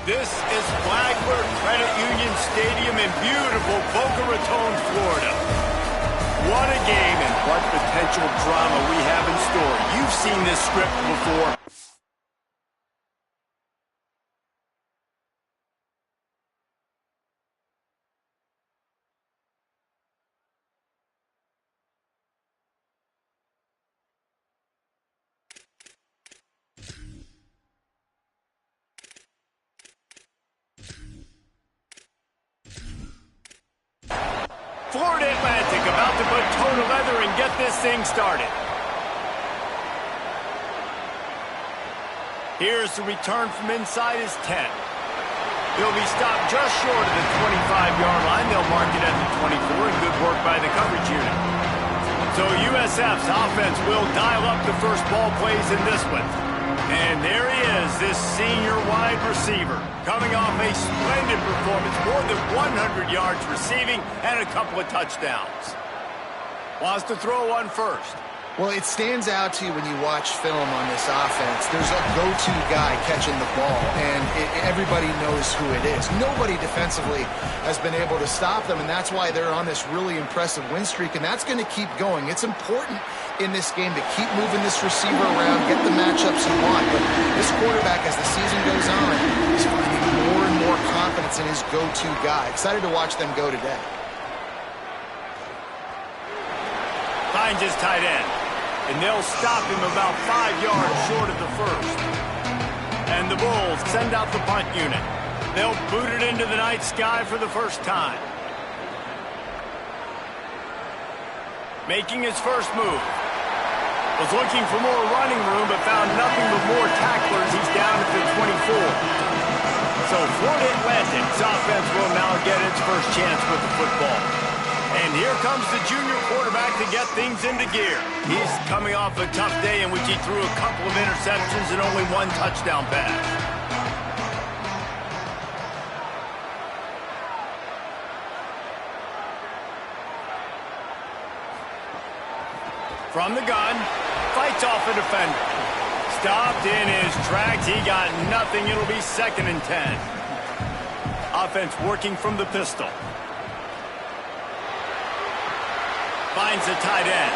This is Flagler Credit Union Stadium in beautiful Boca Raton, Florida. What a game and what potential drama we have in store. You've seen this script before. Florida Atlantic about to put toe to leather and get this thing started. Here's the return from inside his 10. He'll be stopped just short of the 25-yard line. They'll mark it at the 24, and good work by the coverage unit. So USF's offense will dial up the first ball plays in this one. And there he is, this senior wide receiver, coming off a splendid performance, more than 100 yards receiving and a couple of touchdowns. Wants to throw one first. Well, it stands out to you when you watch film on this offense. There's a go-to guy catching the ball, and everybody knows who it is. Nobody defensively has been able to stop them, and that's why they're on this really impressive win streak, and that's going to keep going. It's important in this game to keep moving this receiver around, get the matchups you want, but this quarterback, as the season goes on, is finding more and more confidence in his go-to guy. Excited to watch them go today. Finds his tight end. And they'll stop him about 5 yards short of the first. And the Bulls send out the punt unit. They'll boot it into the night sky for the first time. Making his first move. Was looking for more running room, but found nothing but more tacklers. He's down at the 24. So Florida Atlantic's offense will now get its first chance with the football. And here comes the junior quarterback to get things into gear. He's coming off a tough day in which he threw a couple of interceptions and only one touchdown pass. From the gun, fights off a defender. Stopped in his tracks. He got nothing. It'll be 2nd and 10. Offense working from the pistol. Finds the tight end.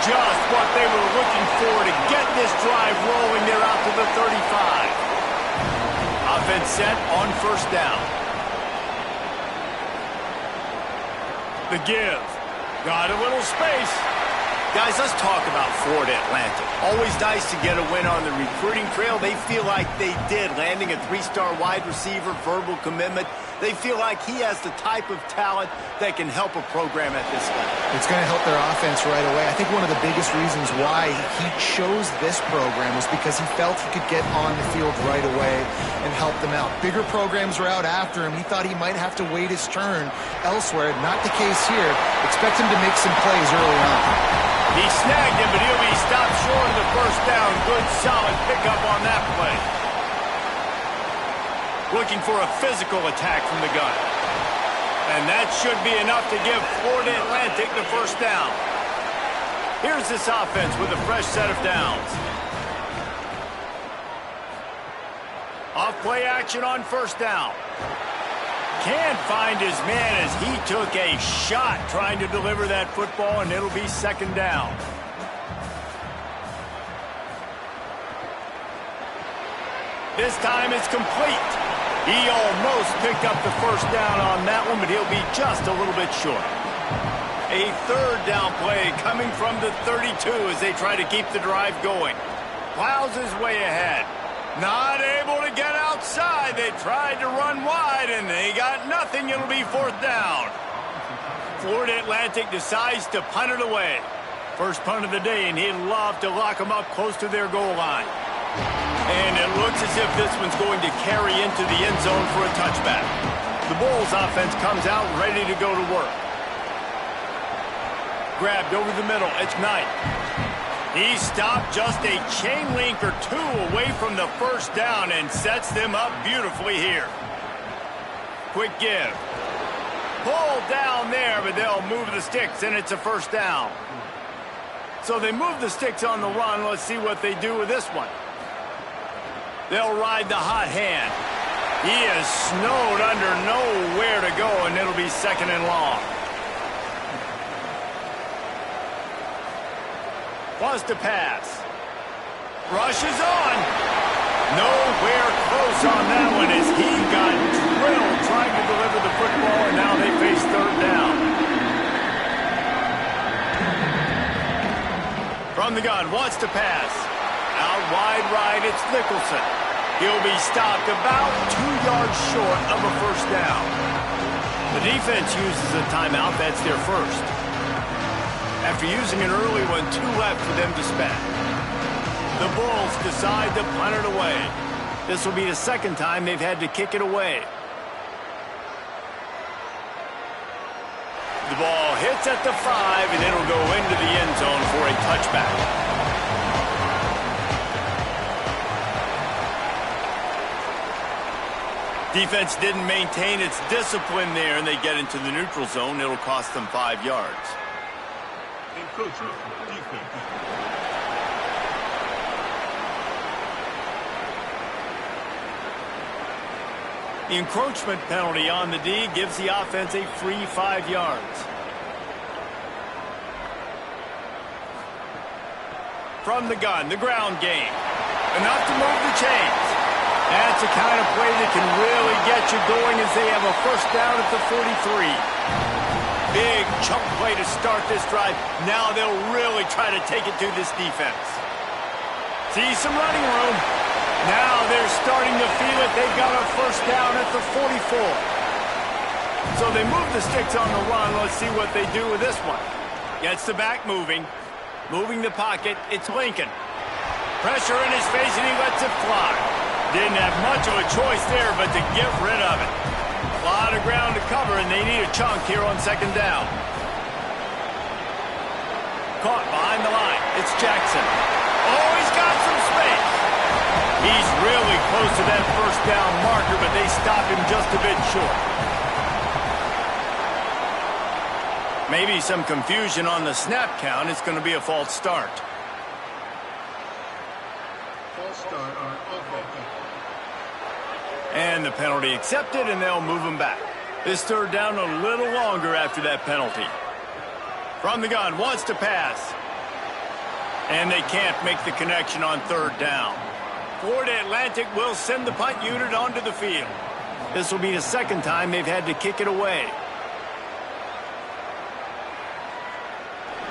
Just what they were looking for to get this drive rolling. They're out to the 35. Offense set on first down. The give. Got a little space. Guys, let's talk about Florida Atlantic. Always nice to get a win on the recruiting trail. They feel like they did, landing a 3-star wide receiver, verbal commitment. They feel like he has the type of talent that can help a program at this level. It's going to help their offense right away. I think one of the biggest reasons why he chose this program was because he felt he could get on the field right away and help them out. Bigger programs were out after him. He thought he might have to wait his turn elsewhere. Not the case here. Expect him to make some plays early on. He snagged him, but he'll be stopped short of the first down. Good, solid pickup on that play. Looking for a physical attack from the gun. And that should be enough to give Florida Atlantic the first down. Here's this offense with a fresh set of downs. Off play action on first down. Can't find his man as he took a shot trying to deliver that football, and it'll be 2nd down. This time it's complete. He almost picked up the first down on that one, but he'll be just a little bit short. A 3rd down play coming from the 32 as they try to keep the drive going. Plows his way ahead. Not able to get outside. They tried to run wide, and they got nothing. It'll be 4th down. Florida Atlantic decides to punt it away. First punt of the day, and he'd love to lock them up close to their goal line. And it looks as if this one's going to carry into the end zone for a touchback. The Bulls offense comes out ready to go to work. Grabbed over the middle. It's Knight. He stopped just a chain link or two away from the first down and sets them up beautifully here. Quick give. Pull down there, but they'll move the sticks, and it's a first down. So they move the sticks on the run. Let's see what they do with this one. They'll ride the hot hand. He is snowed under, nowhere to go, and it'll be 2nd and long. Wants to pass. Rushes on. Nowhere close on that one as he got drilled trying to deliver the football, and now they face 3rd down. From the gun, wants to pass. Out wide right, it's Nicholson. He'll be stopped about 2 yards short of a 1st down. The defense uses a timeout. That's their first. After using an early one, 2 left for them to spend. The Bulls decide to punt it away. This will be the 2nd time they've had to kick it away. The ball hits at the 5, and it'll go into the end zone for a touchback. Defense didn't maintain its discipline there, and they get into the neutral zone. It'll cost them 5 yards. Encroachment, defense. The encroachment penalty on the D gives the offense a free 5 yards. From the gun, the ground game. Enough to move the chains. That's the kind of play that can really get you going as they have a 1st down at the 43. Big chunk play to start this drive. Now they'll really try to take it to this defense. See some running room. Now they're starting to feel it. They've got a 1st down at the 44. So they move the sticks on the run. Let's see what they do with this one. Gets the back moving. Moving the pocket. It's Lincoln. Pressure in his face, and he lets it fly. Didn't have much of a choice there but to get rid of it. A lot of ground to cover, and they need a chunk here on 2nd down. Caught behind the line. It's Jackson. Oh, he's got some space. He's really close to that 1st down marker, but they stop him just a bit short. Maybe some confusion on the snap count. It's going to be a false start. False start on offense. And the penalty accepted, and they'll move him back. This 3rd down a little longer after that penalty. From the gun, wants to pass. And they can't make the connection on 3rd down. Florida Atlantic will send the punt unit onto the field. This will be the 2nd time they've had to kick it away.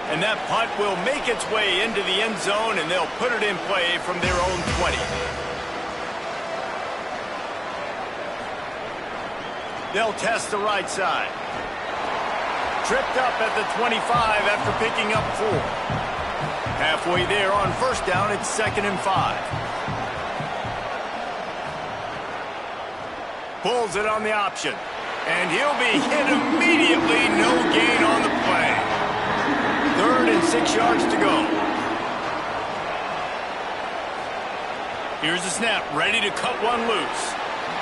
And that punt will make its way into the end zone, and they'll put it in play from their own 20. They'll test the right side. Tripped up at the 25 after picking up 4. Halfway there on 1st down, it's 2nd and 5. Pulls it on the option. And he'll be hit immediately. No gain on the play. 3rd and 6 yards to go. Here's the snap, ready to cut one loose.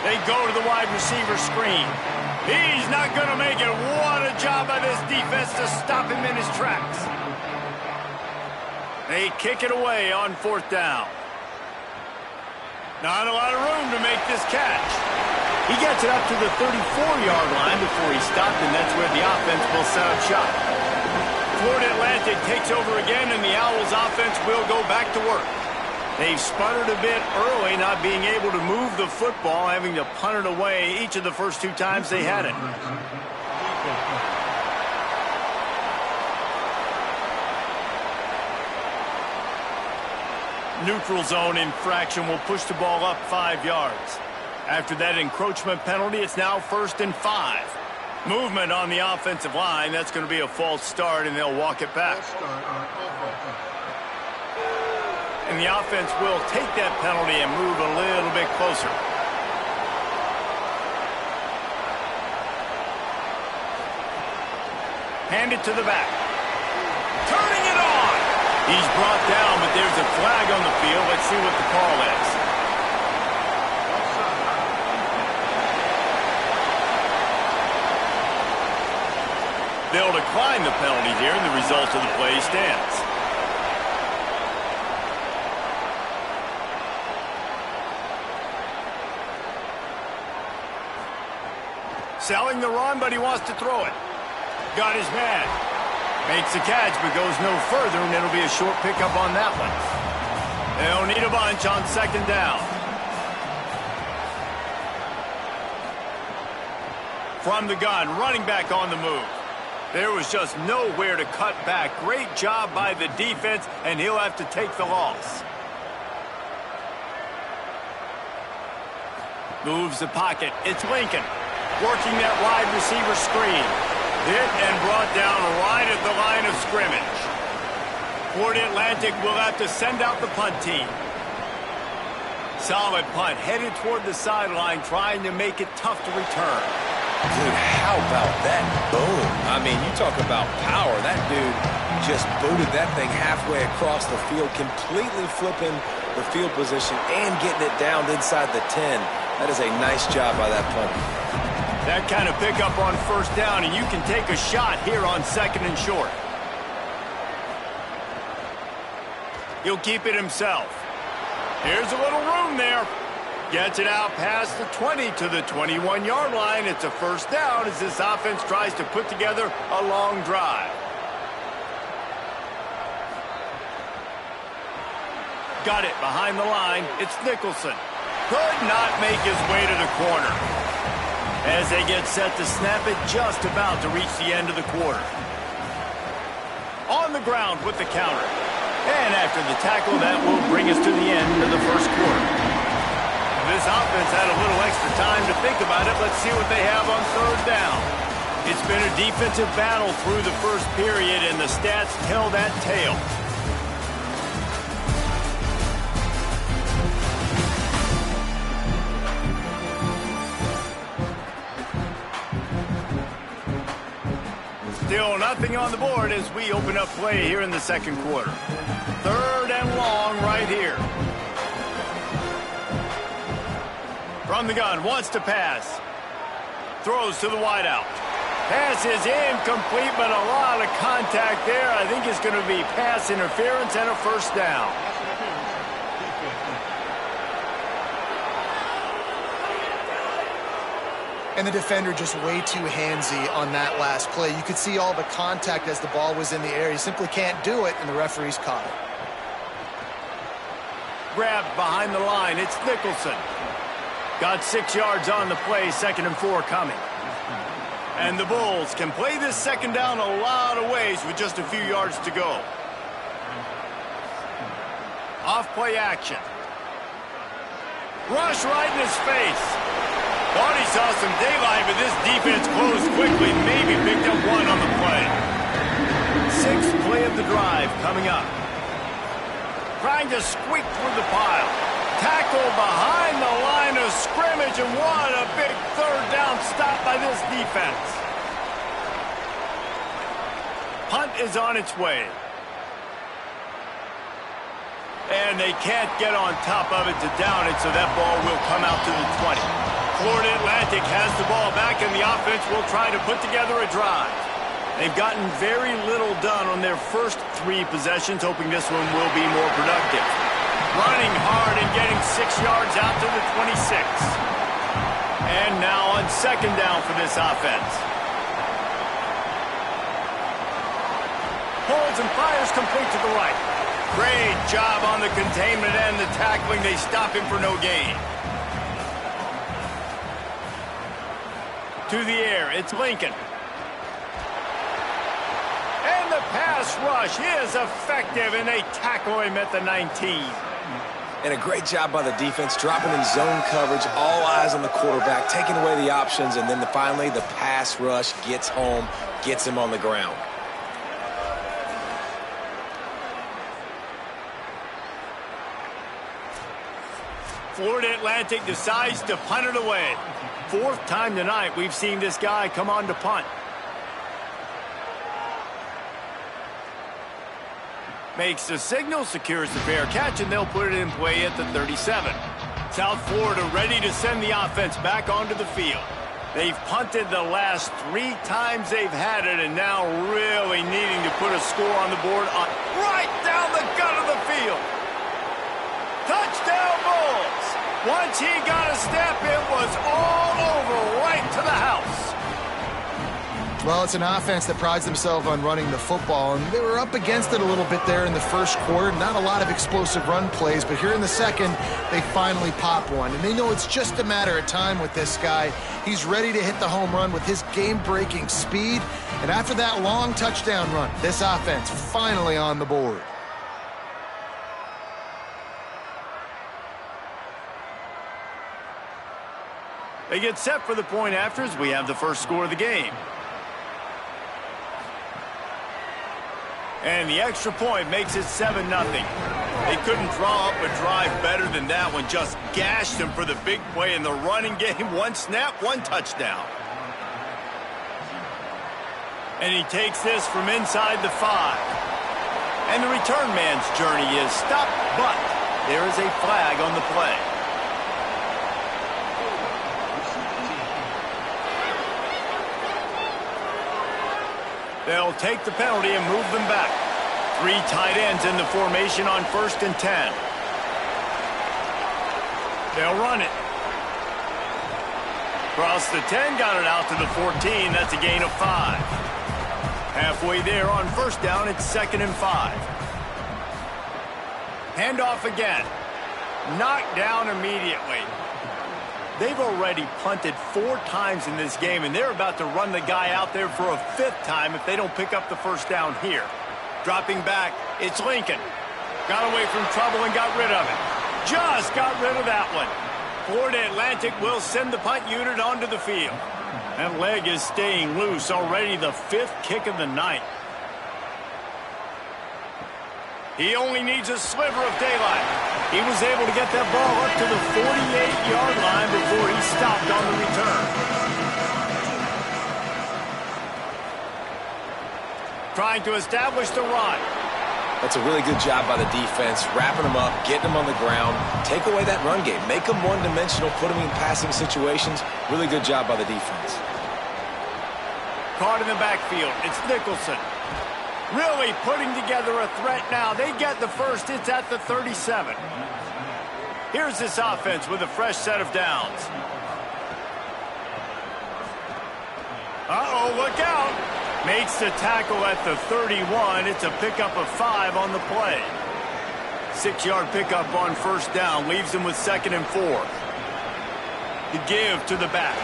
They go to the wide receiver screen. He's not going to make it. What a job by this defense to stop him in his tracks. They kick it away on 4th down. Not a lot of room to make this catch. He gets it up to the 34-yard line before he stopped, and that's where the offense will set up shop. Florida Atlantic takes over again, and the Owls offense will go back to work. They've sputtered a bit early, not being able to move the football, having to punt it away each of the first 2 times they had it. Neutral zone infraction will push the ball up 5 yards. After that encroachment penalty, it's now 1st and 5. Movement on the offensive line. That's going to be a false start, and they'll walk it back. And the offense will take that penalty and move a little bit closer. Hand it to the back. Turning it on. He's brought down, but there's a flag on the field. Let's see what the call is. They'll decline the penalty here, and the result of the play stands. selling the run, but he wants to throw it. Got his man. Makes the catch, but goes no further, and it'll be a short pickup on that one. They'll need a bunch on second down. From the gun, running back on the move. There was just nowhere to cut back. Great job by the defense, and he'll have to take the loss. Moves the pocket. It's Lincoln working that wide receiver screen. Hit and brought down right at the line of scrimmage. Florida Atlantic will have to send out the punt team. Solid punt headed toward the sideline, trying to make it tough to return. Dude, how about that boom? I mean, you talk about power. That dude just booted that thing halfway across the field, completely flipping the field position and getting it down inside the 10. That is a nice job by that punter. That kind of pickup on first down, and you can take a shot here on second and short. He'll keep it himself. Here's a little room there. Gets it out past the 20 to the 21-yard line. It's a first down as this offense tries to put together a long drive. Got it behind the line. It's Nicholson. Could not make his way to the corner. As they get set to snap it, just about to reach the end of the quarter. On the ground with the counter. And after the tackle, that will bring us to the end of the first quarter. This offense had a little extra time to think about it. Let's see what they have on third down. It's been a defensive battle through the first period, and the stats tell that tale. Still nothing on the board as we open up play here in the second quarter. Third and long right here. From the gun, wants to pass. Throws to the wideout. Pass is incomplete, but a lot of contact there. I think it's going to be pass interference and a first down. And the defender just way too handsy on that last play. You could see all the contact as the ball was in the air. He simply can't do it, and the referee's caught it. Grabbed behind the line. It's Nicholson. Got 6 yards on the play, 2nd and 4 coming. And the Bulls can play this second down a lot of ways with just a few yards to go. Off-play action. Rush right in his face. Thought he saw some daylight, but this defense closed quickly. Maybe picked up one on the play. 6th play of the drive coming up. Trying to squeak through the pile. Tackle behind the line of scrimmage, and what a big third down stop by this defense. Punt is on its way. And they can't get on top of it to down it, so that ball will come out to the 20. Florida Atlantic has the ball back, and the offense will try to put together a drive. They've gotten very little done on their first 3 possessions, hoping this one will be more productive. Running hard and getting 6 yards out to the 26. And now on second down for this offense. Holds and fires complete to the right. Great job on the containment and the tackling. They stop him for no gain. To the air, it's Lincoln. And the pass rush is effective, and they tackle him at the 19. And a great job by the defense, dropping in zone coverage, all eyes on the quarterback, taking away the options, and then finally the pass rush gets home, gets him on the ground. Florida Atlantic decides to punt it away. 4th time tonight we've seen this guy come on to punt. Makes the signal, secures the fair catch, and they'll put it in play at the 37. South Florida ready to send the offense back onto the field. They've punted the last 3 times they've had it, and now really needing to put a score on the board right down the gut of the field. Touchdown Bulls! Once he got a step, it was all over right to the house. Well, it's an offense that prides themselves on running the football, and they were up against it a little bit there in the first quarter. Not a lot of explosive run plays, but here in the second, they finally pop one. And they know it's just a matter of time with this guy. He's ready to hit the home run with his game-breaking speed. And after that long touchdown run, this offense finally on the board. They get set for the point after as we have the first score of the game. And the extra point makes it 7-0. They couldn't draw up a drive better than that one. Just gashed them for the big play in the running game. One snap, one touchdown. And he takes this from inside the 5. And the return man's journey is stopped, but there is a flag on the play. They'll take the penalty and move them back. 3 tight ends in the formation on 1st and 10. They'll run it. Across the 10, got it out to the 14. That's a gain of 5. Halfway there on 1st down, it's 2nd and 5. Handoff again. Knocked down immediately. They've already punted 4 times in this game, and they're about to run the guy out there for a 5th time if they don't pick up the 1st down here. Dropping back, it's Lincoln. Got away from trouble and got rid of it. Just got rid of that one. Florida Atlantic will send the punt unit onto the field. That leg is staying loose, already the 5th kick of the night. He only needs a sliver of daylight. He was able to get that ball up to the 48-yard line before he stopped on the return. Trying to establish the run. That's a really good job by the defense, wrapping them up, getting them on the ground, take away that run game, make them one-dimensional, put them in passing situations. Really good job by the defense. Caught in the backfield. It's Nicholson. Really putting together a threat now. They get the 1st. It's at the 37. Here's this offense with a fresh set of downs. Uh-oh, look out. Makes the tackle at the 31. It's a pickup of 5 on the play. 6-yard pickup on 1st down. Leaves them with 2nd and 4. The give to the back.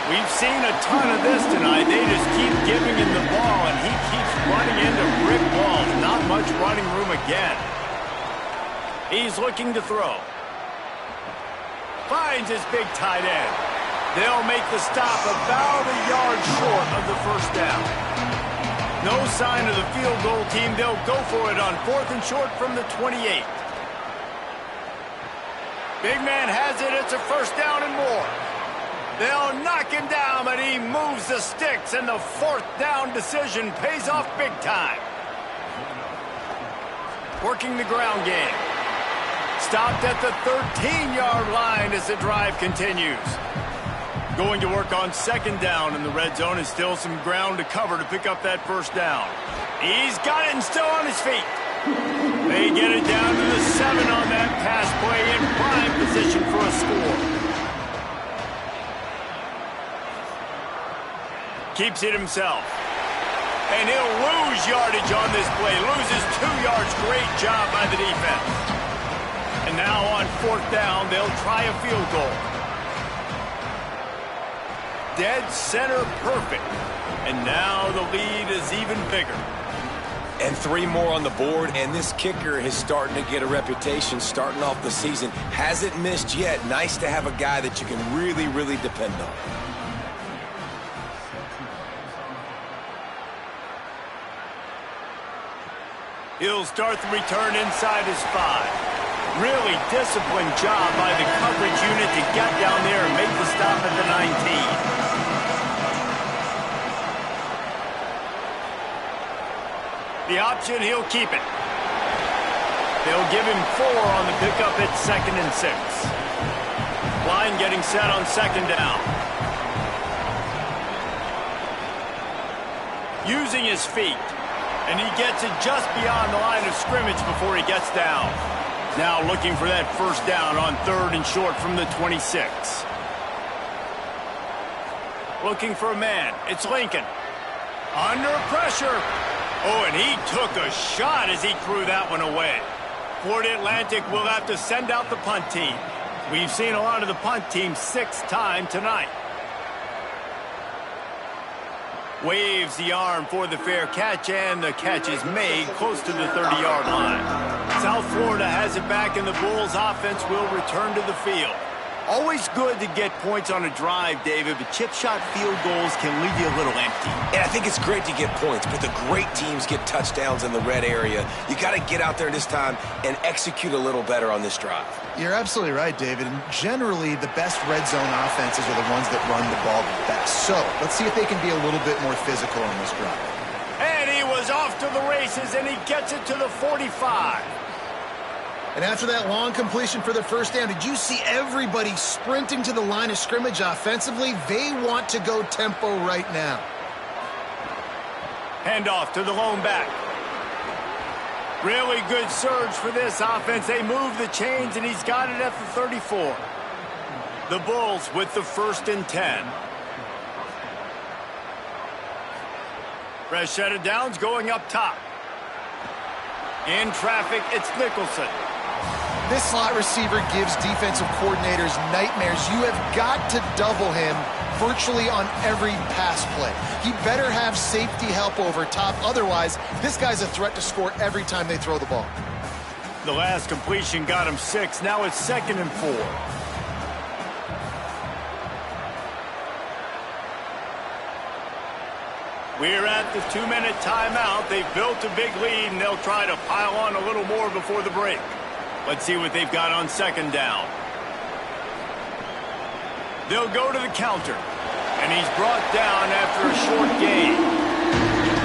We've seen a ton of this tonight. They just keep giving him the ball, and he keeps running into brick walls. Not much running room again. He's looking to throw. Finds his big tight end. They'll make the stop about a yard short of the 1st down. No sign of the field goal team. They'll go for it on 4th and short from the 28. Big man has it. It's a 1st down and more. They'll knock him down, but he moves the sticks, and the 4th down decision pays off big time. Working the ground game. Stopped at the 13-yard line as the drive continues. Going to work on 2nd down in the red zone, and still some ground to cover to pick up that 1st down. He's got it and still on his feet. They get it down to the 7 on that pass play in prime position for a score. Keeps it himself. And he'll lose yardage on this play. Loses 2 yards. Great job by the defense. And now on 4th down, they'll try a field goal. Dead center perfect. And now the lead is even bigger. And 3 more on the board, and this kicker is starting to get a reputation starting off the season. Hasn't missed yet. Nice to have a guy that you can really, really depend on. He'll start the return inside his 5. Really disciplined job by the coverage unit to get down there and make the stop at the 19. The option, he'll keep it. They'll give him 4 on the pickup at 2nd and 6. Line getting set on 2nd down. Using his feet. And he gets it just beyond the line of scrimmage before he gets down. Now looking for that 1st down on 3rd and short from the 26. Looking for a man. It's Lincoln. Under pressure. Oh, and he took a shot as he threw that one away. Florida Atlantic will have to send out the punt team. We've seen a lot of the punt team 6th time tonight. Waves the arm for the fair catch, and the catch is made close to the 30-yard line. South Florida has it back, and the Bulls offense will return to the field. Always good to get points on a drive, David, but chip shot field goals can leave you a little empty. And I think it's great to get points, but the great teams get touchdowns in the red area. You got to get out there this time and execute a little better on this drive. You're absolutely right, David. And generally, the best red zone offenses are the ones that run the ball the best. So let's see if they can be a little bit more physical on this drive. And he was off to the races, and he gets it to the 45. And after that long completion for the first down, did you see everybody sprinting to the line of scrimmage offensively? They want to go tempo right now. Handoff to the lone back. Really good surge for this offense. They move the chains, and he's got it at the 34. The Bulls with the 1st and 10. Fresh set of downs going up top. In traffic, it's Nicholson. This slot receiver gives defensive coordinators nightmares. You have got to double him virtually on every pass play. He better have safety help over top. Otherwise, this guy's a threat to score every time they throw the ball. The last completion got him 6. Now it's 2nd and 4. We're at the 2-minute timeout. They've built a big lead, and they'll try to pile on a little more before the break. Let's see what they've got on 2nd down. They'll go to the counter, and he's brought down after a short gain.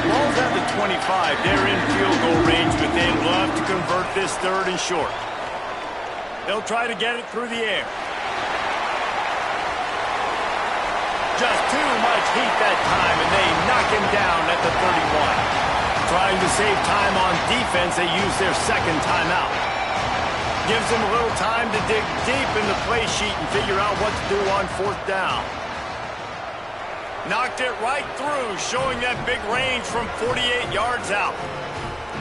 Ball's at the 25. They're in field goal range, but they'd love to convert this 3rd and short. They'll try to get it through the air. Just too much heat that time, and they knock him down at the 31. Trying to save time on defense, they use their 2nd timeout. Gives him a little time to dig deep in the play sheet and figure out what to do on 4th down. Knocked it right through, showing that big range from 48 yards out.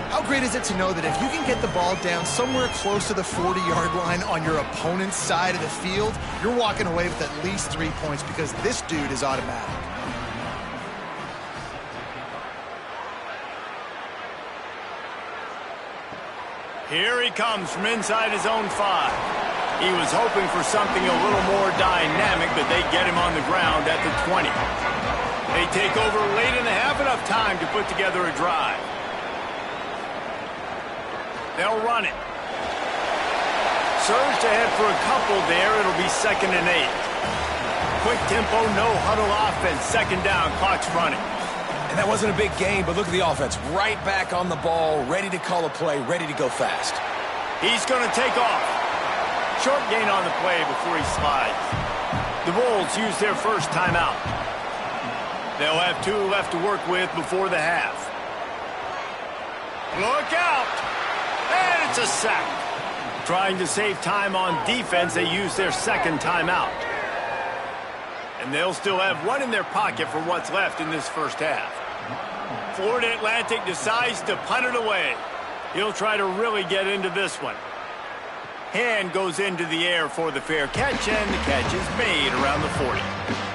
How great is it to know that if you can get the ball down somewhere close to the 40-yard line on your opponent's side of the field, you're walking away with at least 3 points because this dude is automatic. Here he comes from inside his own 5. He was hoping for something a little more dynamic, but they get him on the ground at the 20. They take over late and have enough time to put together a drive. They'll run it. Surged ahead for a couple there. It'll be 2nd and 8. Quick tempo, no huddle offense. 2nd down, clock's running. And that wasn't a big game, but look at the offense. Right back on the ball, ready to call a play, ready to go fast. He's going to take off. Short gain on the play before he slides. The Bulls use their 1st timeout. They'll have 2 left to work with before the half. Look out! And it's a sack. Trying to save time on defense, they use their 2nd timeout. And they'll still have 1 in their pocket for what's left in this 1st half. Florida Atlantic decides to punt it away. He'll try to really get into this one. Hand goes into the air for the fair catch, and the catch is made around the 40.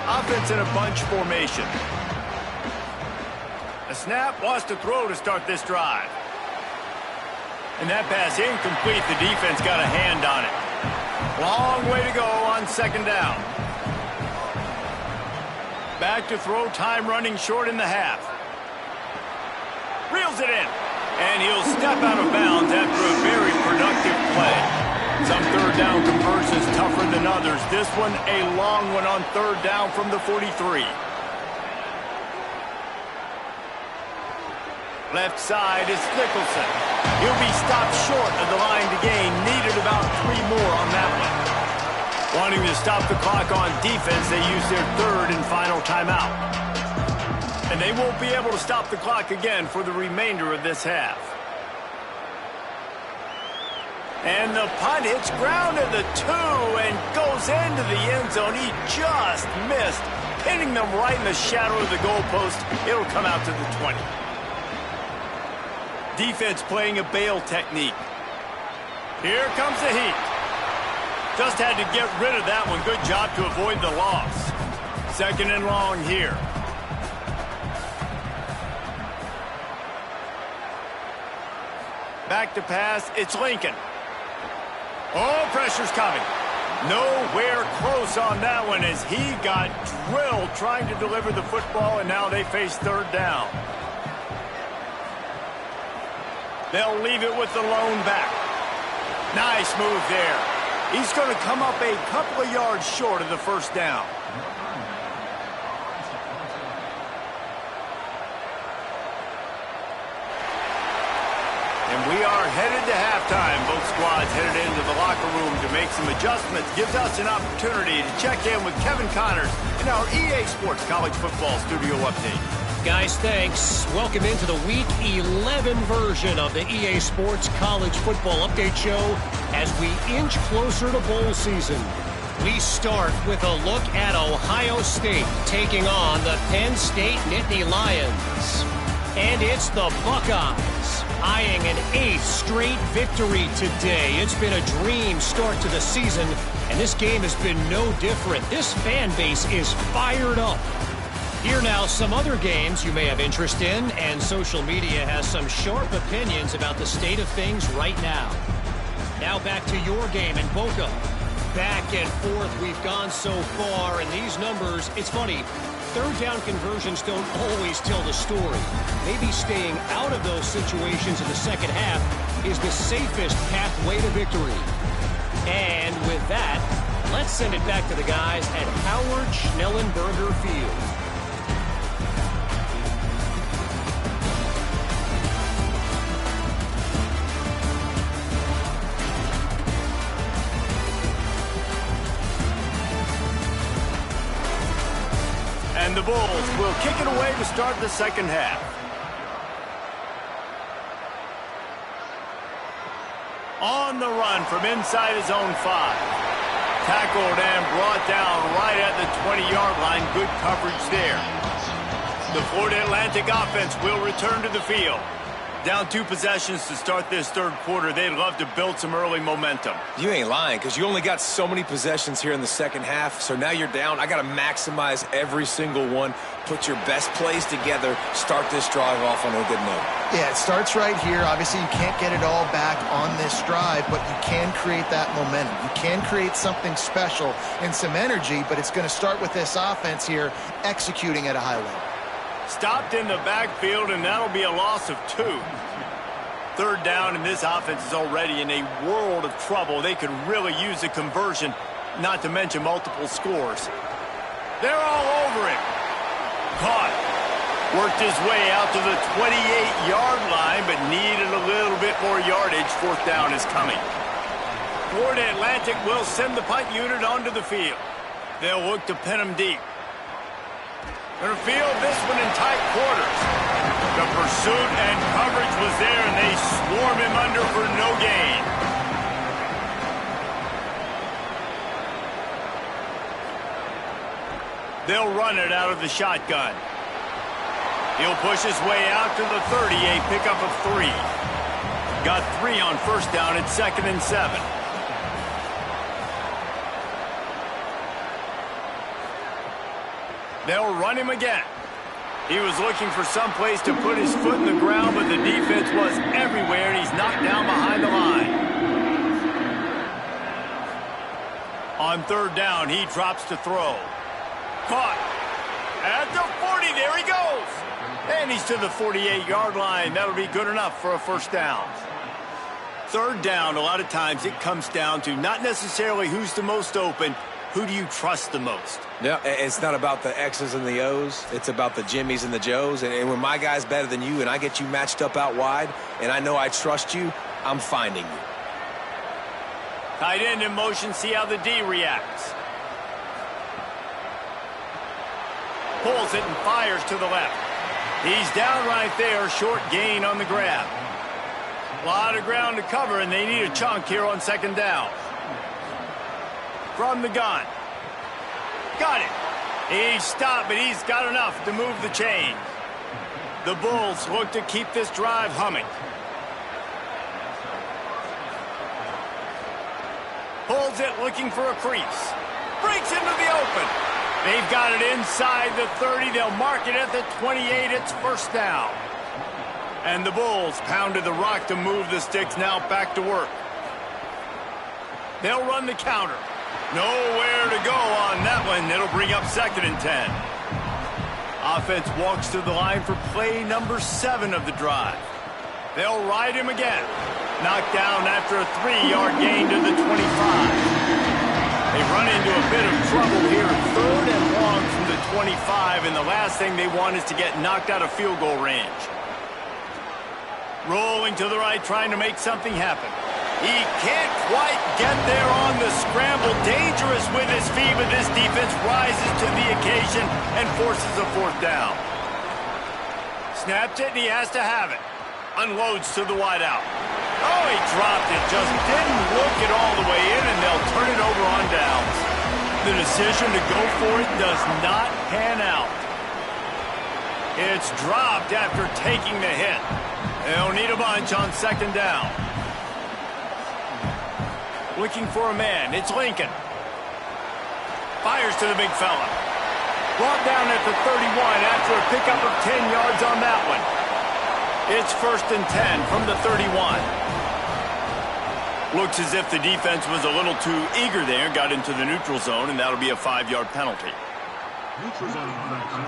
Offense in a bunch formation. A snap, wants to throw to start this drive. And that pass incomplete. The defense got a hand on it. Long way to go on 2nd down. Back to throw, time running short in the half. Reels it in. And he'll step out of bounds after a very productive play. Some 3rd down conversions tougher than others. This one, a long one on 3rd down from the 43. Left side is Nicholson. He'll be stopped short of the line to gain. Needed about 3 more on that one. Wanting to stop the clock on defense, they use their 3rd and final timeout. And they won't be able to stop the clock again for the remainder of this half. And the punt hits ground at the 2 and goes into the end zone. He just missed pinning them right in the shadow of the goalpost. It'll come out to the 20. Defense playing a bail technique. Here comes the heat. Just had to get rid of that one. Good job to avoid the loss. 2nd and long here. Back to pass. It's Lincoln. Oh, pressure's coming. Nowhere close on that one as he got drilled trying to deliver the football, and now they face 3rd down. They'll leave it with the lone back. Nice move there. He's going to come up a couple of yards short of the 1st down. And we are headed to halftime. Both squads headed into the locker room to make some adjustments. Gives us an opportunity to check in with Kevin Connors in our EA Sports College Football Studio Update. Guys, thanks. Welcome into the Week 11 version of the EA Sports College Football Update Show as we inch closer to bowl season. We start with a look at Ohio State taking on the Penn State Nittany Lions. And it's the Buckeyes eyeing an 8th straight victory today. It's been a dream start to the season, and this game has been no different. This fan base is fired up. Here now, some other games you may have interest in, and social media has some sharp opinions about the state of things right now. Now back to your game in Boca. Back and forth we've gone so far, and these numbers, it's funny, 3rd down conversions don't always tell the story. Maybe staying out of those situations in the 2nd half is the safest pathway to victory. And with that, let's send it back to the guys at Howard Schnellenberger Field. And the Bulls will kick it away to start the 2nd half. On the run from inside his own 5. Tackled and brought down right at the 20-yard line. Good coverage there. The Florida Atlantic offense will return to the field. Down 2 possessions to start this 3rd quarter. They'd love to build some early momentum. You ain't lying, because you only got so many possessions here in the 2nd half, so now you're down. I got to maximize every single one, put your best plays together, start this drive off on a good note. Yeah, it starts right here. Obviously, you can't get it all back on this drive, but you can create that momentum. You can create something special and some energy, but it's going to start with this offense here executing at a high level. Stopped in the backfield, and that'll be a loss of 2. 3rd down, and this offense is already in a world of trouble. They could really use a conversion, not to mention multiple scores. They're all over him. Caught. Worked his way out to the 28-yard line, but needed a little bit more yardage. 4th down is coming. Florida Atlantic will send the punt unit onto the field. They'll look to pin him deep. Going to field this one in tight quarters. The pursuit and coverage was there, and they swarm him under for no gain. They'll run it out of the shotgun. He'll push his way out to the 30, a pickup of 3. Got 3 on 1st down. It's 2nd and 7. They'll run him again. He was looking for some place to put his foot in the ground, but the defense was everywhere, and he's knocked down behind the line. On 3rd down, he drops to throw. Caught. At the 40, there he goes. And he's to the 48-yard line. That'll be good enough for a 1st down. 3rd down, a lot of times it comes down to not necessarily who's the most open, who do you trust the most? Yeah, it's not about the X's and the O's. It's about the Jimmys and the Joes. And when my guy's better than you and I get you matched up out wide and I know I trust you, I'm finding you. Tight end in motion, see how the D reacts. Pulls it and fires to the left. He's down right there, short gain on the grab. A lot of ground to cover, and they need a chunk here on 2nd down. From the gun. Got it. He stopped, but he's got enough to move the chain. The Bulls look to keep this drive humming. Pulls it, looking for a crease. Breaks into the open. They've got it inside the 30. They'll mark it at the 28. It's first down. And the Bulls pounded the rock to move the sticks. Now back to work. They'll run the counter. Nowhere to go on that one. It'll bring up 2nd and 10. Offense walks to the line for play number 7 of the drive. They'll ride him again. Knocked down after a 3-yard gain to the 25. They run into a bit of trouble here. 3rd and long from the 25, and the last thing they want is to get knocked out of field goal range. Rolling to the right, trying to make something happen. He can't quite get there on the scramble. Dangerous with his feet, but this defense rises to the occasion and forces a 4th down. Snaps it, and he has to have it. Unloads to the wideout. Oh, he dropped it. Just didn't look it all the way in, and they'll turn it over on downs. The decision to go for it does not pan out. It's dropped after taking the hit. They'll need a bunch on 2nd down. Looking for a man. It's Lincoln. Fires to the big fella. Brought down at the 31 after a pickup of 10 yards on that one. It's 1st and 10 from the 31. Looks as if the defense was a little too eager there. Got into the neutral zone, and that'll be a 5-yard penalty. Neutral zone infraction.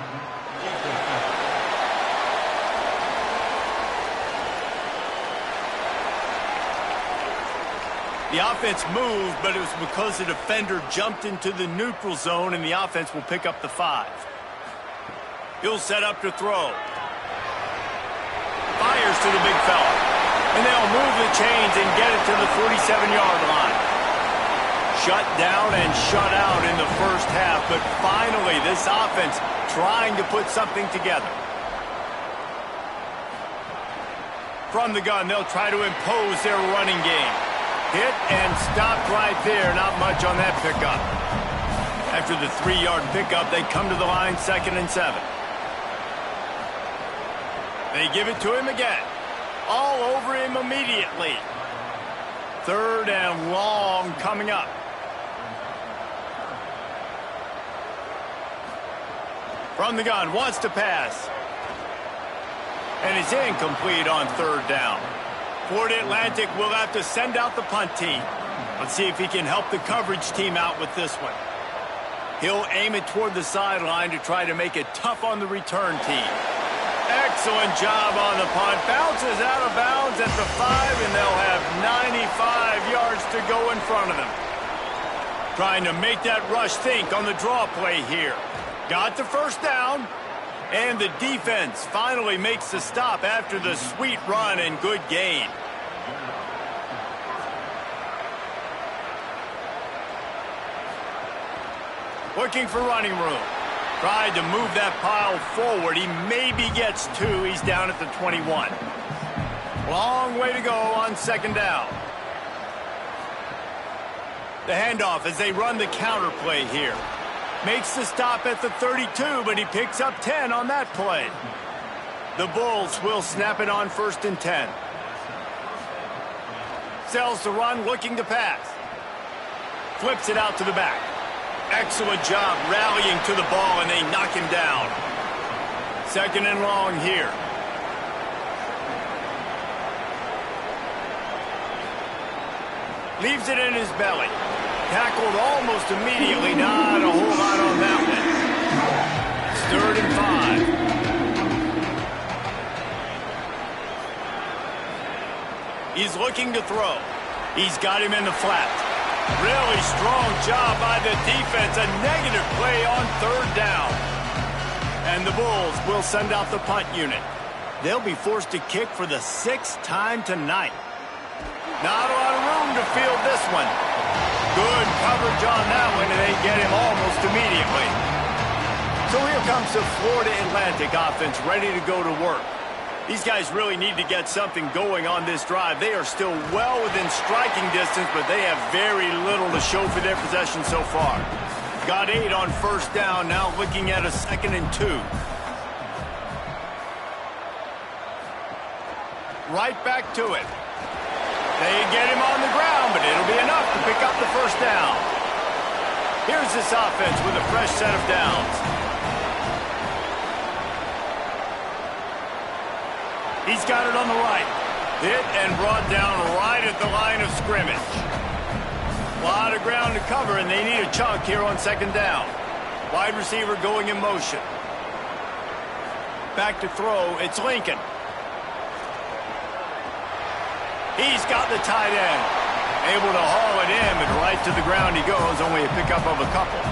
The offense moved, but it was because the defender jumped into the neutral zone, and the offense will pick up the 5. He'll set up to throw. Fires to the big fella. And they'll move the chains and get it to the 47-yard line. Shut down and shut out in the first half, but finally this offense trying to put something together. From the gun, they'll try to impose their running game. Hit and stopped right there. Not much on that pickup. After the 3-yard pickup, they come to the line, 2nd and 7. They give it to him again. All over him immediately. 3rd and long coming up. From the gun, wants to pass. And it's incomplete on 3rd down. Florida Atlantic will have to send out the punt team. Let's see if he can help the coverage team out with this one. He'll aim it toward the sideline to try to make it tough on the return team. Excellent job on the punt. Bounces out of bounds at the 5, and they'll have 95 yards to go in front of them. Trying to make that rush think on the draw play here. Got the 1st down. And the defense finally makes the stop after the sweet run and good gain. Looking for running room. Tried to move that pile forward. He maybe gets 2. He's down at the 21. Long way to go on 2nd down. The handoff as they run the counter play here. Makes the stop at the 32, but he picks up 10 on that play. The Bulls will snap it on 1st and 10. Sells the run, looking to pass. Flips it out to the back. Excellent job rallying to the ball, and they knock him down. 2nd and long here. Leaves it in his belly. Tackled almost immediately. Not a whole lot on that one. It's 3rd and 5. He's looking to throw. He's got him in the flat. Really strong job by the defense. A negative play on 3rd down. And the Bulls will send out the punt unit. They'll be forced to kick for the 6th time tonight. Not a lot of room to field this one. Good coverage on that one, and they get him almost immediately. So here comes the Florida Atlantic offense ready to go to work. These guys really need to get something going on this drive. They are still well within striking distance, but they have very little to show for their possession so far. Got 8 on first down, now looking at a 2nd and 2. Right back to it. They get him on the ground, but it'll be enough to pick up the first down. Here's this offense with a fresh set of downs. He's got it on the right. Hit and brought down right at the line of scrimmage. A lot of ground to cover, and they need a chunk here on 2nd down. Wide receiver going in motion. Back to throw, it's Lincoln. He's got the tight end. Able to haul it in, but right to the ground he goes, only a pickup of a couple.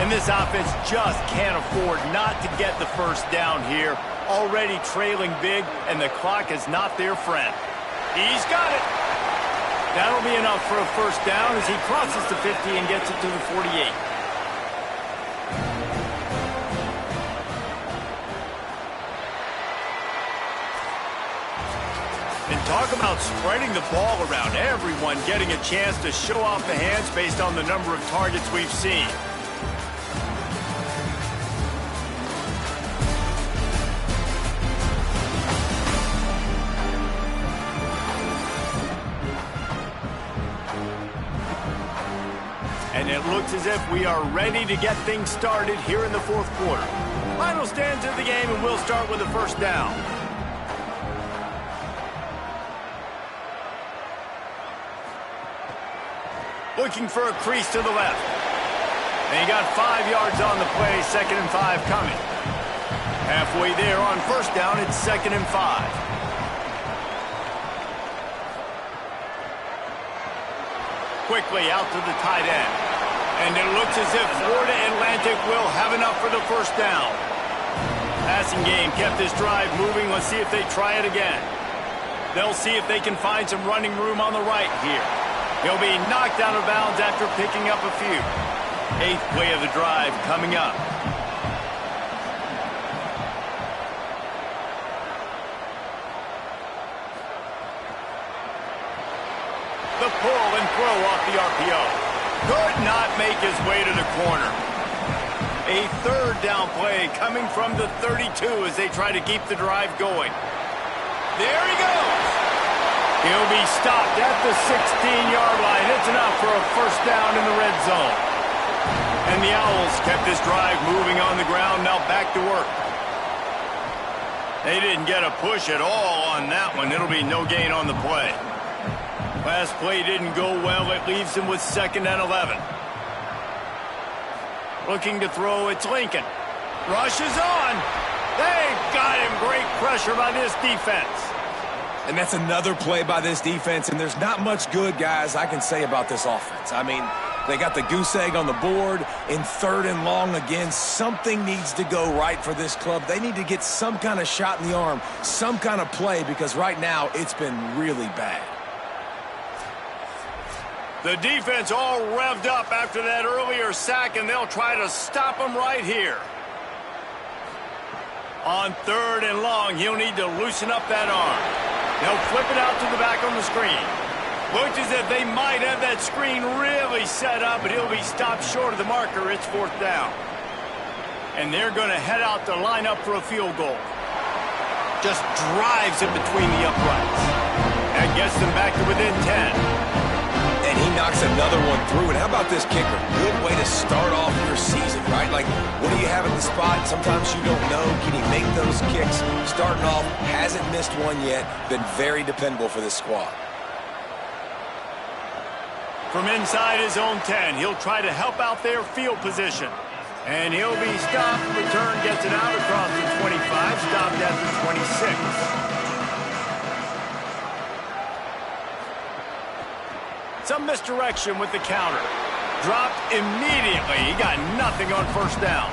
And this offense just can't afford not to get the first down here. Already trailing big, and the clock is not their friend. He's got it. That'll be enough for a first down as he crosses the 50 and gets it to the 48. And talk about spreading the ball around. Everyone getting a chance to show off the hands based on the number of targets we've seen. And it looks as if we are ready to get things started here in the 4th quarter. Final stands of the game, and we'll start with the first down. Looking for a crease to the left. And he got 5 yards on the play, 2nd and 5 coming. Halfway there on first down, it's 2nd and 5. Quickly out to the tight end. And it looks as if Florida Atlantic will have enough for the first down. Passing game kept this drive moving. Let's see if they try it again. They'll see if they can find some running room on the right here. He'll be knocked out of bounds after picking up a few. 8th play of the drive coming up. The pull and throw off the RPO. Could not make his way to the corner. A 3rd down play coming from the 32 as they try to keep the drive going. There he goes. He'll be stopped at the 16-yard line. It's enough for a first down in the red zone. And the Owls kept this drive moving on the ground. Now back to work. They didn't get a push at all on that one. It'll be no gain on the play. Last play didn't go well. It leaves him with 2nd and 11. Looking to throw, it's Lincoln. Rushes on. They've got him. Great pressure by this defense. And that's another play by this defense, and there's not much good, guys, I can say about this offense. I mean, they got the goose egg on the board. In 3rd and long again, something needs to go right for this club. They need to get some kind of shot in the arm, some kind of play, because right now it's been really bad. The defense all revved up after that earlier sack, and they'll try to stop him right here. On 3rd and long, he'll need to loosen up that arm. They'll flip it out to the back on the screen. Looks as if they might have that screen really set up, but he'll be stopped short of the marker. It's 4th down. And they're going to head out to line up for a field goal. Just drives it between the uprights. That gets them back to within 10. And he knocks another one through. And how about this kicker? Good way to start off your season, right? Like, what do you have at the spot? Sometimes you don't know. Can he make those kicks? Starting off, hasn't missed one yet. Been very dependable for this squad. From inside his own 10, he'll try to help out their field position. And he'll be stopped. Return gets it out across the 25, stopped at the 26. Some misdirection with the counter. Dropped immediately. He got nothing on first down.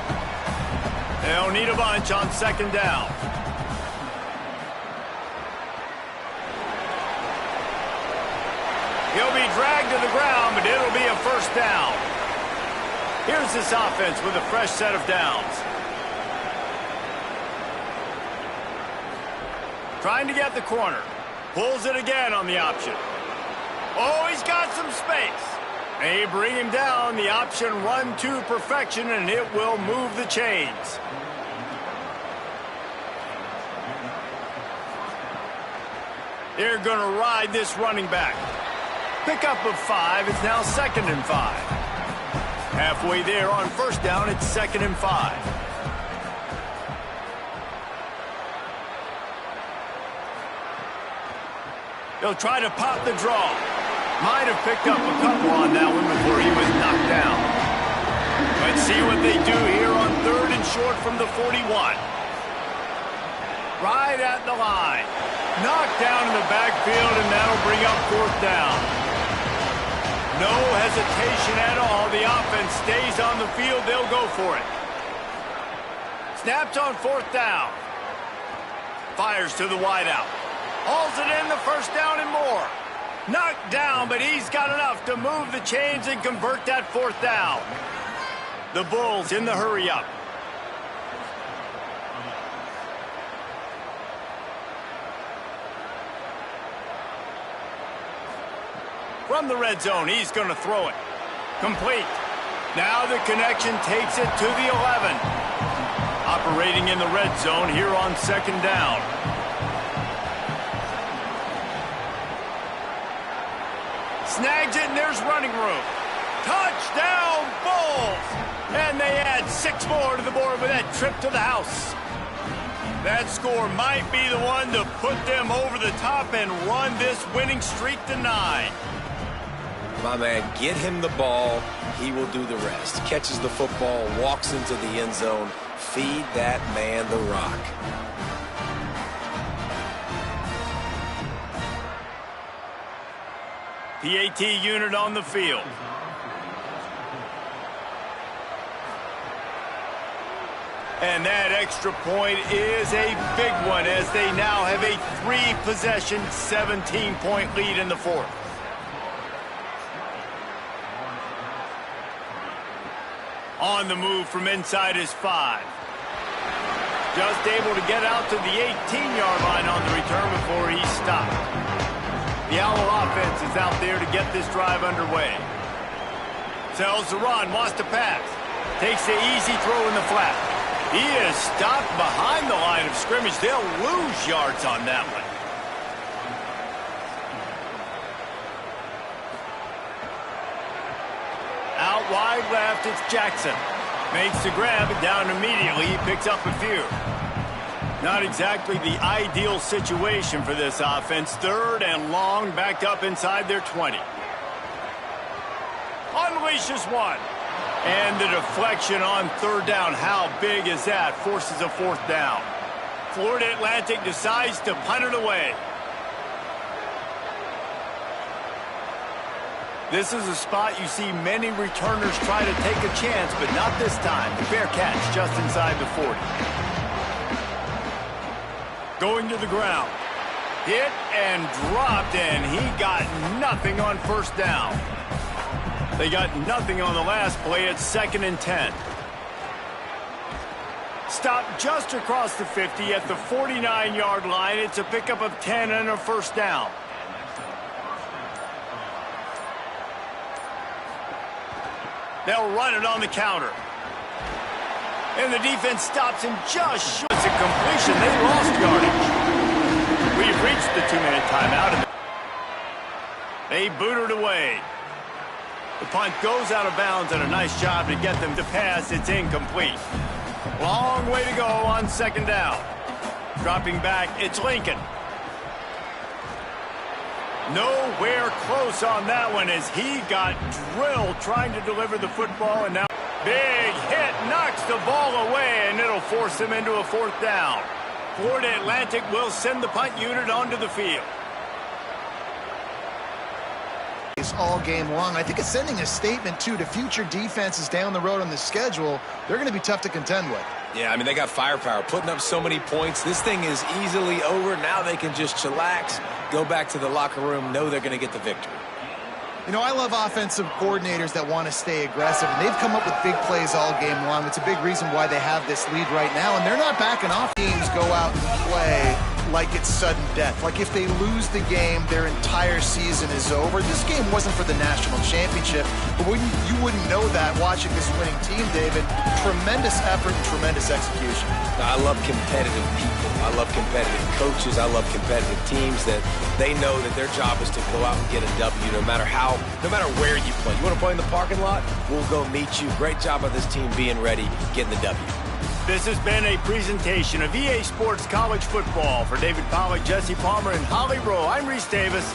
They'll need a bunch on 2nd down. He'll be dragged to the ground, but it'll be a first down. Here's this offense with a fresh set of downs. Trying to get the corner. Pulls it again on the option. Oh, he's got some space. They bring him down. The option run to perfection, and it will move the chains. They're going to ride this running back. Pickup of 5. It's now 2nd and 5. Halfway there on first down, it's 2nd and 5. They'll try to pop the draw. Might have picked up a couple on that one before he was knocked down. Let's see what they do here on 3rd and short from the 41. Right at the line. Knocked down in the backfield, and that'll bring up 4th down. No hesitation at all. The offense stays on the field. They'll go for it. Snapped on 4th down. Fires to the wideout. Hauls it in, the 1st down and more. Knocked down, but he's got enough to move the chains and convert that 4th down. The Bulls in the hurry-up. From the red zone, he's going to throw it. Complete. Now the connection takes it to the 11. Operating in the red zone here on 2nd down. Snags it, and there's running room. Touchdown, Bulls! And they add 6 more to the board with that trip to the house. That score might be the one to put them over the top and run this winning streak to 9. My man, get him the ball. He will do the rest. Catches the football, walks into the end zone. Feed that man the rock. PAT unit on the field. And that extra point is a big one as they now have a 3-possession, 17-point lead in the 4th. On the move from inside his 5. Just able to get out to the 18-yard line on the return before he stopped. The Owl offense is out there to get this drive underway. Tells the run, wants to pass. Takes the easy throw in the flat. He is stopped behind the line of scrimmage. They'll lose yards on that one. Out wide left, it's Jackson. Makes the grab, and down immediately. He picks up a few. Not exactly the ideal situation for this offense. 3rd and long, backed up inside their 20. Unleashes one. And the deflection on 3rd down. How big is that? Forces a 4th down. Florida Atlantic decides to punt it away. This is a spot you see many returners try to take a chance, but not this time. The fair catch just inside the 40. Going to the ground. Hit and dropped, and he got nothing on 1st down. They got nothing on the last play at 2nd and 10. Stopped just across the 50 at the 49-yard line. It's a pickup of 10 and a 1st down. They'll run it on the counter. And the defense stops him just short. It's a completion. They lost yardage. We've reached the 2-minute timeout. They boot it away. The punt goes out of bounds, and a nice job to get them to pass. It's incomplete. Long way to go on 2nd down. Dropping back, it's Lincoln. Nowhere close on that one as he got drilled trying to deliver the football, and now big hit knocks the ball away, and it'll force him into a 4th down. Florida Atlantic will send the punt unit onto the field. All game long. I think it's sending a statement, too, to future defenses down the road on the schedule. They're going to be tough to contend with. Yeah, I mean, they got firepower, putting up so many points. This thing is easily over. Now they can just chillax, go back to the locker room, know they're going to get the victory. You know, I love offensive coordinators that want to stay aggressive, and they've come up with big plays all game long. It's a big reason why they have this lead right now, and they're not backing off. Teams go out and play like it's sudden death. Like if they lose the game, their entire season is over. This game wasn't for the national championship, but you wouldn't know that watching this winning team, David. Tremendous effort and tremendous execution. I love competitive people. I love competitive coaches. I love competitive teams that they know that their job is to go out and get a W no matter where you play. You want to play in the parking lot? We'll go meet you. Great job of this team being ready, getting the W. This has been a presentation of EA Sports College Football. For David Pollack, Jesse Palmer, and Holly Rowe, I'm Reese Davis.